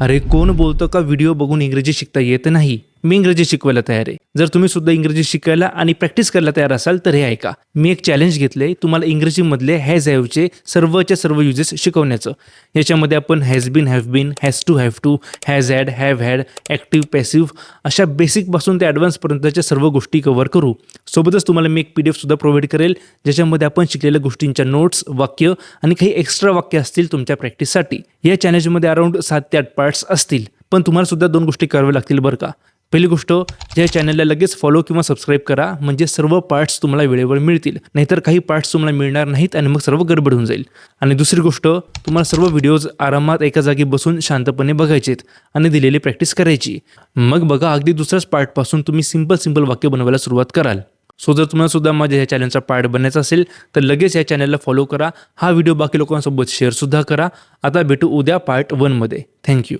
अरे कोण बोलतं का व्हिडिओ बघून इंग्रजी शिकता येत नाही? मी इंग्रजी शिकवायला तयार आहे. जर तुम्ही सुद्धा इंग्रजी शिकायला आणि प्रॅक्टिस करायला तयार असाल तर हे ऐका. मी एक चॅलेंज घेतलंय तुम्हाला इंग्रजीमधले हॅज हॅवचे सर्वच्या सर्व युजेस शिकवण्याचं. याच्यामध्ये आपण has been, have been, has to, has had, have had, active, passive अशा बेसिकपासून ते ॲडव्हान्सपर्यंतच्या सर्व गोष्टी कव्हर करू. सोबतच तुम्हाला मी एक PDF सुद्धा प्रोव्हाइड करेल ज्याच्यामध्ये आपण शिकलेल्या गोष्टींच्या नोट्स, वाक्य आणि काही एक्स्ट्रा वाक्य असतील तुमच्या प्रॅक्टिससाठी. या चॅलेंजमध्ये अराउंड 7 ते 8 पार्ट्स असतील, पण तुम्हाला सुद्धा 2 गोष्टी कराव्या लागतील बरं का. पहिली गोष्ट, या चॅनलला लगेच फॉलो किंवा सबस्क्राईब करा म्हणजे सर्व पार्ट्स तुम्हाला वेळेवर मिळतील. नाहीतर काही पार्ट्स तुम्हाला मिळणार नाहीत आणि मग सर्व गडबड होऊन जाईल. आणि दुसरी गोष्ट, तुम्हाला सर्व व्हिडिओज आरामात एका जागी बसून शांतपणे बघायचेत आणि दिलेली प्रॅक्टिस करायची. मग बघा अगदी दुसऱ्याच पार्टपासून तुम्ही सिंपल वाक्य बनवायला सुरुवात कराल. सो जर तुम्हाला सुद्धा माझ्या ह्या चॅनलचा पार्ट बनायचा असेल तर लगेच या चॅनलला फॉलो करा. हा व्हिडिओ बाकी लोकांसोबत शेअरसुद्धा करा. आता भेटू उद्या पार्ट 1 मध्ये. थँक्यू.